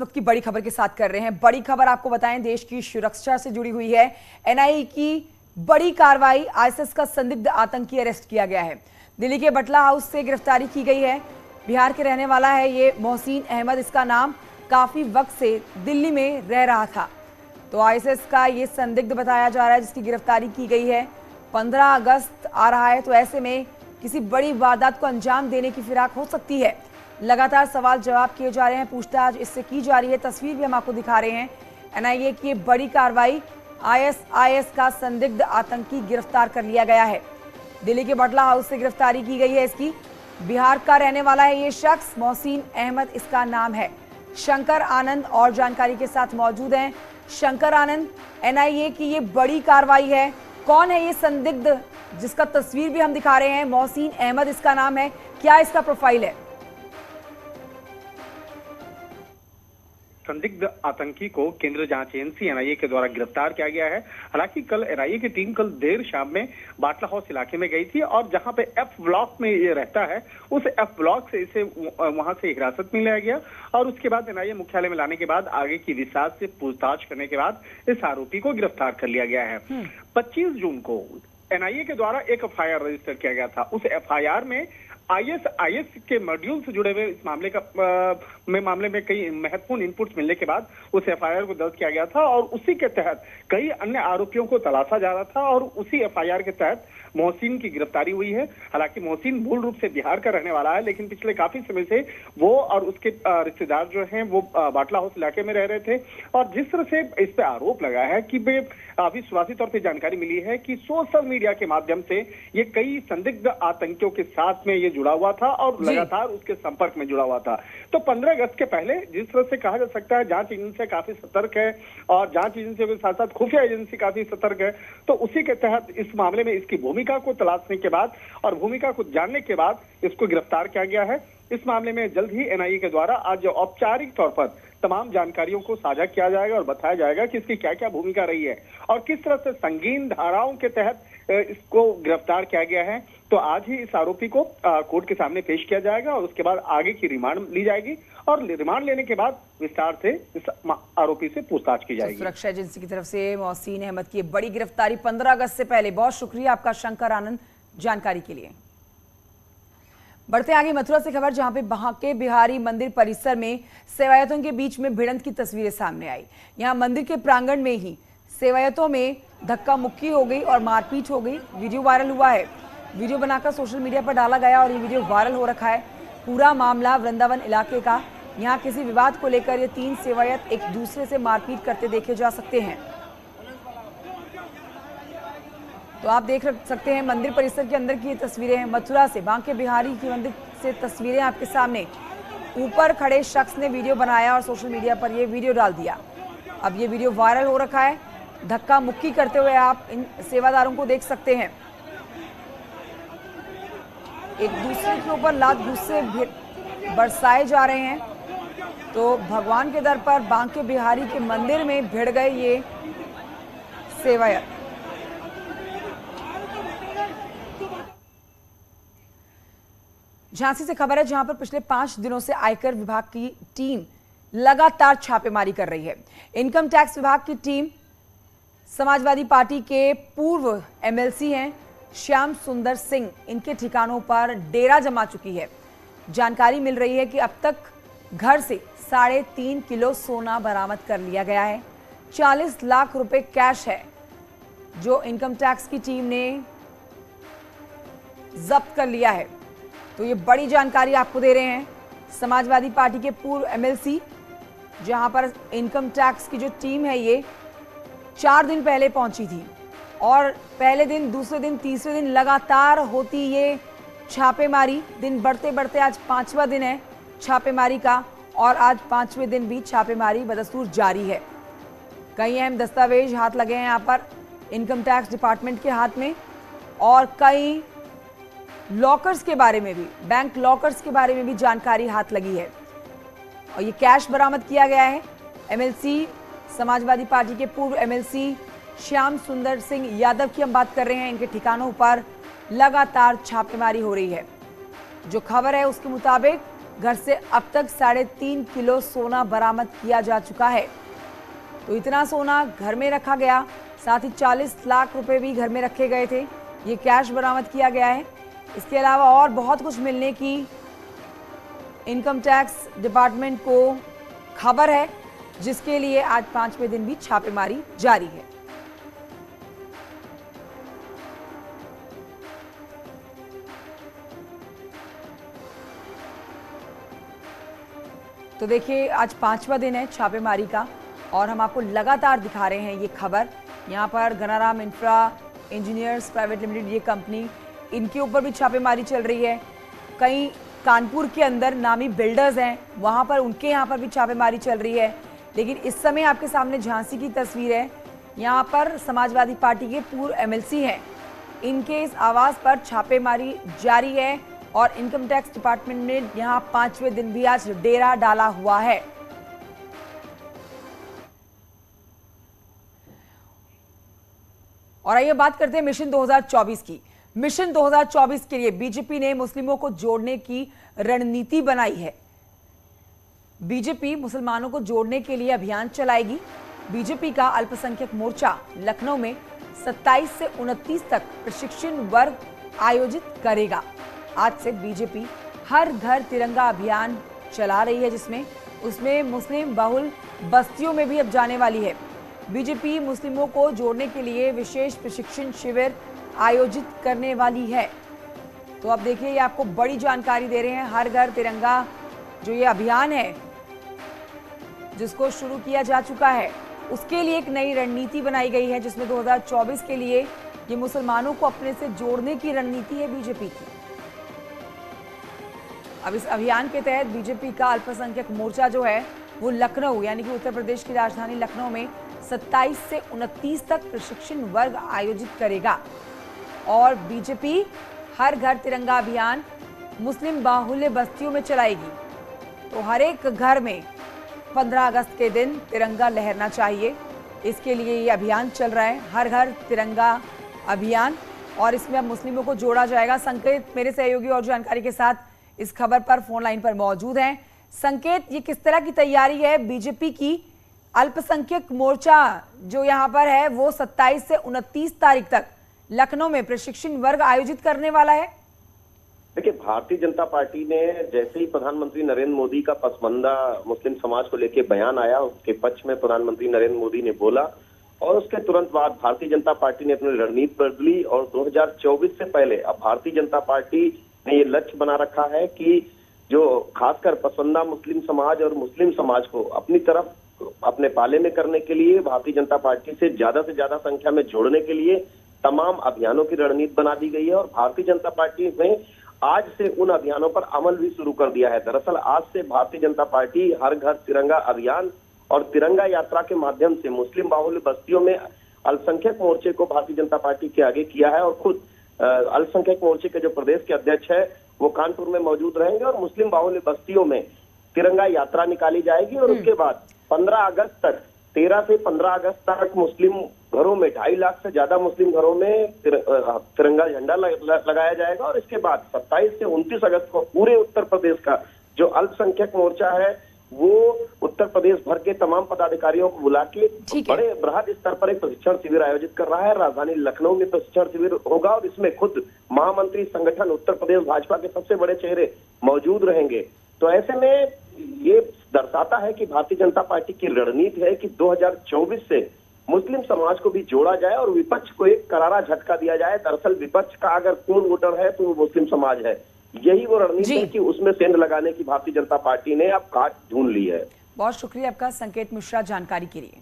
वक्त की बड़ी खबर के साथ कर रहे हैं। बड़ी खबर आपको बताएं, देश की सुरक्षा से जुड़ी हुई है। एनआईए की बड़ी कार्रवाई, आईएसआईएस का संदिग्ध आतंकी अरेस्ट किया गया है। दिल्ली के बटला हाउस से गिरफ्तारी की गई है। बिहार के रहने वाला है ये मोहसिन अहमद, इसका नाम। काफी वक्त से दिल्ली में रह रहा था, तो आईएसआईएस का ये संदिग्ध बताया जा रहा है जिसकी गिरफ्तारी की गई है। 15 अगस्त आ रहा है, तो ऐसे में किसी बड़ी वारदात को अंजाम देने की फिराक हो सकती है। लगातार सवाल जवाब किए जा रहे हैं, पूछताछ इससे की जा रही है। तस्वीर भी हम आपको दिखा रहे हैं। एनआईए की बड़ी कार्रवाई, आईएसआईएस का संदिग्ध आतंकी गिरफ्तार कर लिया गया है। दिल्ली के बटला हाउस से गिरफ्तारी की गई है इसकी। बिहार का रहने वाला है ये शख्स, मोहसिन अहमद इसका नाम है। शंकर आनंद और जानकारी के साथ मौजूद हैं। शंकर आनंद, एनआईए की ये बड़ी कार्रवाई है, कौन है ये संदिग्ध जिसका तस्वीर भी हम दिखा रहे हैं? मोहसिन अहमद इसका नाम है, क्या इसका प्रोफाइल है? संदिग्ध आतंकी को केंद्रीय जांच एजेंसी एनआईए के द्वारा गिरफ्तार किया गया है। हालांकि कल एनआईए की टीम कल देर शाम में बाटला हाउस इलाके में गई थी और जहां पे एफ ब्लॉक में ये रहता है, उस एफ ब्लॉक से इसे वहां से हिरासत में लिया गया और उसके बाद एनआईए मुख्यालय में लाने के बाद आगे की विस्तार से पूछताछ करने के बाद इस आरोपी को गिरफ्तार कर लिया गया है। 25 जून को एनआईए के द्वारा एक एफआईआर रजिस्टर किया गया था। उस एफआईआर में आईएसआईएस के मॉड्यूल से जुड़े हुए इस मामले में कई महत्वपूर्ण इनपुट्स मिलने के बाद उस एफआईआर को दर्ज किया गया था और उसी के तहत कई अन्य आरोपियों को तलाशा जा रहा था और उसी एफआईआर के तहत मोहसिन की गिरफ्तारी हुई है। हालांकि मोहसिन मूल रूप से बिहार का रहने वाला है, लेकिन पिछले काफी समय से वो और उसके रिश्तेदार जो हैं वो बाटला हाउस इलाके में रह रहे थे और जिस तरह से इस पे आरोप लगा है कि विश्वासी तौर पर जानकारी मिली है कि सोशल मीडिया के माध्यम से ये कई संदिग्ध आतंकियों के साथ में ये जुड़ा हुआ था और लगातार उसके संपर्क में जुड़ा हुआ था। तो 15 अगस्त के पहले जिस तरह से कहा जा सकता है जांच एजेंसी काफी सतर्क है और जांच एजेंसी के साथ साथ खुफिया एजेंसी काफी सतर्क है, तो उसी के तहत इस मामले में इसकी भूमिका को तलाशने के बाद और भूमिका को जानने के बाद इसको गिरफ्तार किया गया है। इस मामले में जल्द ही एनआईए के द्वारा आज औपचारिक तौर पर तमाम जानकारियों को साझा किया जाएगा और बताया जाएगा कि इसकी क्या क्या भूमिका रही है और किस तरह से संगीन धाराओं के तहत इसको गिरफ्तार किया गया है। तो आज ही इस आरोपी को कोर्ट के सामने पेश किया जाएगा और उसके बाद आगे की रिमांड ली जाएगी और रिमांड लेने के बाद विस्तार से इस आरोपी से पूछताछ की जाएगी। सुरक्षा एजेंसी की तरफ से मोहसिन अहमद की बड़ी गिरफ्तारी 15 अगस्त से पहले। बहुत शुक्रिया आपका शंकर आनंद जानकारी के लिए। बढ़ते आगे मथुरा से खबर, जहां पे बांके बिहारी मंदिर परिसर में सेवायतों के बीच में भिड़ंत की तस्वीरें सामने आई। यहां मंदिर के प्रांगण में ही सेवायतों में धक्का मुक्की हो गई और मारपीट हो गई। वीडियो वायरल हुआ है, वीडियो बनाकर सोशल मीडिया पर डाला गया और ये वीडियो वायरल हो रखा है। पूरा मामला वृंदावन इलाके का। यहाँ किसी विवाद को लेकर ये 3 सेवायत एक दूसरे से मारपीट करते देखे जा सकते हैं। तो आप देख सकते हैं मंदिर परिसर के अंदर की ये तस्वीरें हैं। मथुरा से बांके बिहारी की मंदिर से तस्वीरें आपके सामने। ऊपर खड़े शख्स ने वीडियो बनाया और सोशल मीडिया पर ये वीडियो डाल दिया। अब ये वीडियो वायरल हो रखा है। धक्का मुक्की करते हुए आप इन सेवादारों को देख सकते हैं। एक दूसरे के ऊपर लात गुस्से बरसाए जा रहे हैं। तो भगवान के दर पर बांके बिहारी के मंदिर में भिड़ गए ये सेवायत। झांसी से खबर है, जहां पर पिछले 5 दिनों से आयकर विभाग की टीम लगातार छापेमारी कर रही है। इनकम टैक्स विभाग की टीम समाजवादी पार्टी के पूर्व एमएलसी हैं श्याम सुंदर सिंह, इनके ठिकानों पर डेरा जमा चुकी है। जानकारी मिल रही है कि अब तक घर से 3.5 किलो सोना बरामद कर लिया गया है। 40 लाख रुपए कैश है जो इनकम टैक्स की टीम ने जब्त कर लिया है। तो ये बड़ी जानकारी आपको दे रहे हैं समाजवादी पार्टी के पूर्व एमएलसी, जहां पर इनकम टैक्स की जो टीम है ये 4 दिन पहले पहुंची थी और पहले दिन, दूसरे दिन, तीसरे दिन लगातार होती ये छापेमारी। दिन बढ़ते बढ़ते आज 5वां दिन है छापेमारी का और आज 5वें दिन भी छापेमारी बदस्तूर जारी है। कई अहम दस्तावेज हाथ लगे हैं यहाँ पर इनकम टैक्स डिपार्टमेंट के हाथ में और कई लॉकर्स के बारे में भी, बैंक लॉकर्स के बारे में भी जानकारी हाथ लगी है और ये कैश बरामद किया गया है। एमएलसी, समाजवादी पार्टी के पूर्व एमएलसी श्याम सुंदर सिंह यादव की हम बात कर रहे हैं। इनके ठिकानों पर लगातार छापेमारी हो रही है। जो खबर है उसके मुताबिक घर से अब तक 3.5 किलो सोना बरामद किया जा चुका है। तो इतना सोना घर में रखा गया, साथ ही 40 लाख रुपए भी घर में रखे गए थे। ये कैश बरामद किया गया है। इसके अलावा और बहुत कुछ मिलने की इनकम टैक्स डिपार्टमेंट को खबर है, जिसके लिए आज 5वें दिन भी छापेमारी जारी है। तो देखिए, आज 5वां दिन है छापेमारी का और हम आपको लगातार दिखा रहे हैं ये खबर। यहाँ पर Ghanaram infra engineers private limited, ये कंपनी, इनके ऊपर भी छापेमारी चल रही है। कई कानपुर के अंदर नामी बिल्डर्स हैं, वहाँ पर उनके यहाँ पर भी छापेमारी चल रही है। लेकिन इस समय आपके सामने झांसी की तस्वीर है। यहाँ पर समाजवादी पार्टी के पूर्व एमएलसी हैं, इनके इस आवास पर छापेमारी जारी है और इनकम टैक्स डिपार्टमेंट ने यहाँ 5वें दिन भी आज डेरा डाला हुआ है। और आइए बात करते हैं मिशन 2024 की। मिशन 2024 के लिए बीजेपी ने मुस्लिमों को जोड़ने की रणनीति बनाई है। बीजेपी मुसलमानों को जोड़ने के लिए अभियान चलाएगी। बीजेपी का अल्पसंख्यक मोर्चा लखनऊ में 27 से 29 तक प्रशिक्षण वर्ग आयोजित करेगा। आज से बीजेपी हर घर तिरंगा अभियान चला रही है, उसमें मुस्लिम बहुल बस्तियों में भी अब जाने वाली है। बीजेपी मुस्लिमों को जोड़ने के लिए विशेष प्रशिक्षण शिविर आयोजित करने वाली है। तो अब देखिए, ये आपको बड़ी जानकारी दे रहे हैं। हर घर तिरंगा जो ये अभियान है, जिसको शुरू किया जा चुका है, उसके लिए एक नई रणनीति बनाई गई है, जिसमें 2024 के लिए ये मुसलमानों को अपने से जोड़ने की रणनीति है बीजेपी की। अब इस अभियान के तहत बीजेपी का अल्पसंख्यक मोर्चा जो है वो लखनऊ, यानी कि उत्तर प्रदेश की राजधानी लखनऊ में 27 से 29 तक प्रशिक्षण वर्ग आयोजित करेगा। और बीजेपी हर घर तिरंगा अभियान मुस्लिम बाहुल्य बस्तियों में चलाएगी। तो हर एक घर में 15 अगस्त के दिन तिरंगा लहरना चाहिए। इसके लिए ये अभियान चल रहा है, हर घर तिरंगा अभियान, और इसमें अब मुस्लिमों को जोड़ा जाएगा। संकेत मेरे सहयोगी और जानकारी के साथ इस खबर पर फोन लाइन पर मौजूद हैं। संकेत, ये किस तरह की तैयारी है बीजेपी की? अल्पसंख्यक मोर्चा जो यहाँ पर है वो 27 से 29 तारीख तक लखनऊ में प्रशिक्षण वर्ग आयोजित करने वाला है। देखिए, भारतीय जनता पार्टी ने जैसे ही प्रधानमंत्री नरेंद्र मोदी का पसमानदा मुस्लिम समाज को लेकर बयान आया, उसके पक्ष में प्रधानमंत्री नरेंद्र मोदी ने बोला और उसके तुरंत बाद भारतीय जनता पार्टी ने अपनी रणनीति बदली और 2024 से पहले अब भारतीय जनता पार्टी ने ये लक्ष्य बना रखा है कि जो खासकर पसमानदा मुस्लिम समाज और मुस्लिम समाज को अपनी तरफ अपने पाले में करने के लिए भारतीय जनता पार्टी से ज्यादा संख्या में जोड़ने के लिए तमाम अभियानों की रणनीति बना दी गई है। और भारतीय जनता पार्टी ने आज से उन अभियानों पर अमल भी शुरू कर दिया है। दरअसल आज से भारतीय जनता पार्टी हर घर तिरंगा अभियान और तिरंगा यात्रा के माध्यम से मुस्लिम बाहुल्य बस्तियों में अल्पसंख्यक मोर्चे को भारतीय जनता पार्टी के आगे किया है। और खुद अल्पसंख्यक मोर्चे के जो प्रदेश के अध्यक्ष है वो कानपुर में मौजूद रहेंगे और मुस्लिम बाहुल्य बस्तियों में तिरंगा यात्रा निकाली जाएगी। और उसके बाद 15 अगस्त तक 13 से 15 अगस्त तक मुस्लिम घरों में 2.5 लाख से ज्यादा मुस्लिम घरों में तिरंगा झंडा लगाया जाएगा। और इसके बाद 27 से 29 अगस्त को पूरे उत्तर प्रदेश का जो अल्पसंख्यक मोर्चा है वो उत्तर प्रदेश भर के तमाम पदाधिकारियों को बुला के बड़े बृहद स्तर पर एक प्रशिक्षण शिविर आयोजित कर रहा है। राजधानी लखनऊ में प्रशिक्षण शिविर होगा और इसमें खुद महामंत्री संगठन उत्तर प्रदेश भाजपा के सबसे बड़े चेहरे मौजूद रहेंगे। तो ऐसे में ये दर्शाता है कि भारतीय जनता पार्टी की रणनीति है कि 2024 से मुस्लिम समाज को भी जोड़ा जाए और विपक्ष को एक करारा झटका दिया जाए। दरअसल विपक्ष का अगर पूर्ण वोटर है तो वो मुस्लिम समाज है। यही वो रणनीति है कि उसमें सेंध लगाने की भारतीय जनता पार्टी ने अब काट ढूंढ ली है। बहुत शुक्रिया आपका संकेत मिश्रा जानकारी के लिए।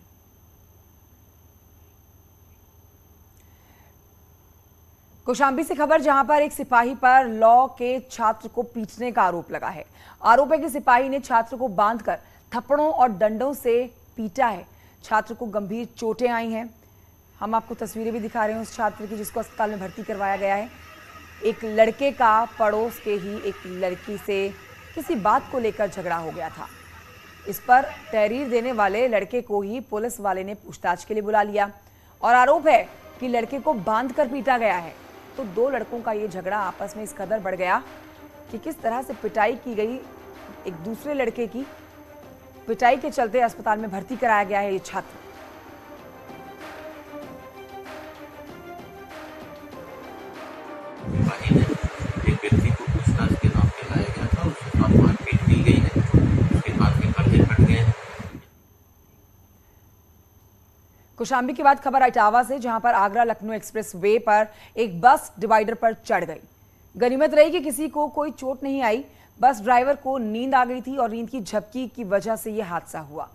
कौशाम्बी से खबर, जहां पर एक सिपाही पर लॉ के छात्र को पीटने का आरोप लगा है। आरोप है कि सिपाही ने छात्र को बांधकर थप्पड़ों और डंडों से पीटा है। छात्र को गंभीर चोटें आई हैं। हम आपको तस्वीरें भी दिखा रहे हैं उस छात्र की जिसको अस्पताल में भर्ती करवाया गया है। एक लड़के का पड़ोस के ही एक लड़की से किसी बात को लेकर झगड़ा हो गया था। इस पर तहरीर देने वाले लड़के को ही पुलिस वाले ने पूछताछ के लिए बुला लिया और आरोप है कि लड़के को बांधकर पीटा गया है। तो दो लड़कों का ये झगड़ा आपस में इस कदर बढ़ गया कि किस तरह से पिटाई की गई एक दूसरे लड़के की पिटाई के चलते अस्पताल में भर्ती कराया गया है ये छात्र। एक व्यक्ति को पूछताछ के नाम पे लाया गया था, उसके साथ मारपीट की गई है, उसके हाथ के पंजे कट गए हैं। कौशाम्बी के बाद खबर इटावा से, जहां पर आगरा लखनऊ एक्सप्रेस वे पर एक बस डिवाइडर पर चढ़ गई। गनीमत रही कि किसी को कोई चोट नहीं आई। बस ड्राइवर को नींद आ गई थी और नींद की झपकी की वजह से यह हादसा हुआ।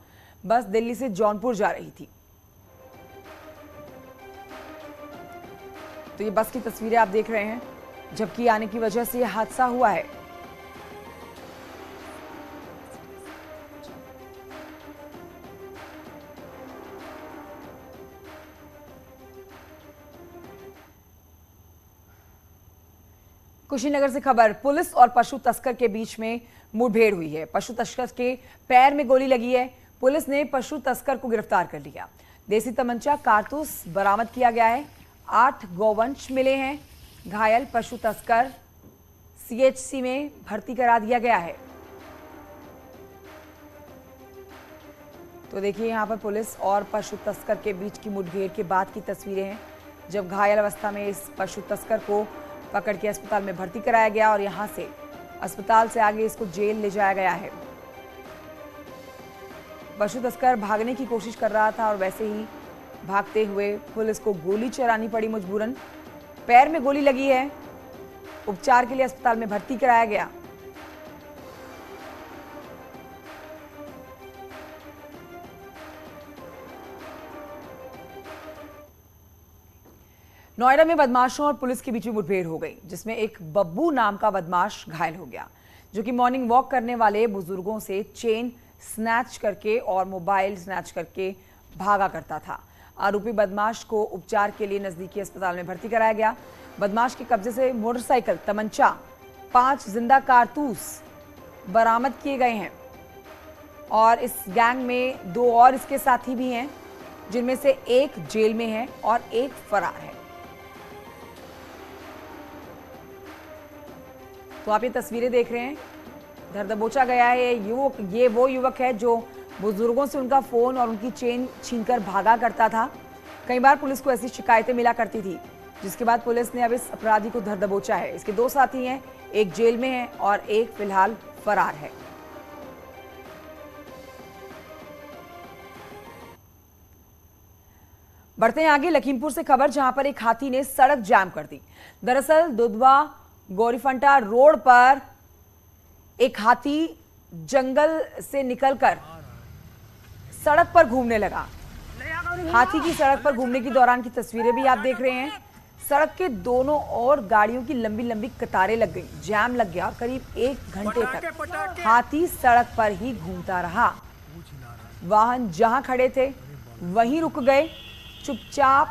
बस दिल्ली से जौनपुर जा रही थी। तो ये बस की तस्वीरें आप देख रहे हैं। झपकी आने की वजह से यह हादसा हुआ है। कुशीनगर से खबर, पुलिस और पशु तस्कर के बीच में मुठभेड़ हुई है। पशु तस्कर के पैर में गोली लगी है। पुलिस ने पशु तस्कर को गिरफ्तार कर लिया। देसी तमंचा कारतूस बरामद किया गया है। 8 गौवंश मिले हैं। घायल पशु तस्कर सीएचसी में भर्ती करा दिया गया है। तो देखिए यहां पर पुलिस और पशु तस्कर के बीच की मुठभेड़ के बाद की तस्वीरें हैं, जब घायल अवस्था में इस पशु तस्कर को पकड़ के अस्पताल में भर्ती कराया गया और यहां से अस्पताल से आगे इसको जेल ले जाया गया है। पशु तस्कर भागने की कोशिश कर रहा था और वैसे ही भागते हुए पुलिस को गोली चलानी पड़ी मजबूरन। पैर में गोली लगी है। उपचार के लिए अस्पताल में भर्ती कराया गया। नोएडा में बदमाशों और पुलिस के बीच में मुठभेड़ हो गई, जिसमें एक बब्बू नाम का बदमाश घायल हो गया, जो कि मॉर्निंग वॉक करने वाले बुजुर्गों से चेन स्नैच करके और मोबाइल स्नैच करके भागा करता था। आरोपी बदमाश को उपचार के लिए नजदीकी अस्पताल में भर्ती कराया गया। बदमाश के कब्जे से मोटरसाइकिल, तमंचा, 5 जिंदा कारतूस बरामद किए गए हैं और इस गैंग में 2 और इसके साथी भी हैं, जिनमें से एक जेल में है और एक फरार है। तो आप ये तस्वीरें देख रहे हैं, धर दबोचा गया है युवक। ये वो युवक है जो बुजुर्गों से उनका फोन और उनकी चेन छीनकर भागा करता था। कई बार पुलिस को ऐसी शिकायतें मिला करती थी, जिसके बाद पुलिस ने अब इस अपराधी को धर दबोचा है। इसके 2 साथी हैं, एक जेल में है और एक फिलहाल फरार है। बढ़ते हैं आगे, लखीमपुर से खबर, जहां पर एक हाथी ने सड़क जाम कर दी। दरअसल दुधवा गौरीफंटा रोड पर एक हाथी जंगल से निकलकर सड़क पर घूमने लगा। हाथी की सड़क पर घूमने के दौरान की तस्वीरें भी आप देख रहे हैं। सड़क के दोनों ओर गाड़ियों की लंबी लंबी कतारें लग गई, जाम लग गया और करीब 1 घंटे तक हाथी सड़क पर ही घूमता रहा। वाहन जहां खड़े थे वहीं रुक गए चुपचाप।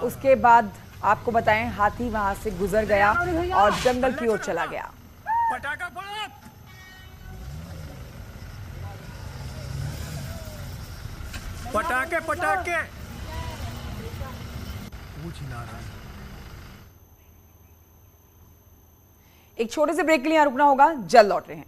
उसके बाद आपको बताएं, हाथी वहां से गुजर गया और जंगल की ओर चला गया। पटाखे पटाखे एक छोटे से ब्रेक के लिए यहां रुकना होगा, जल्द लौट रहे हैं।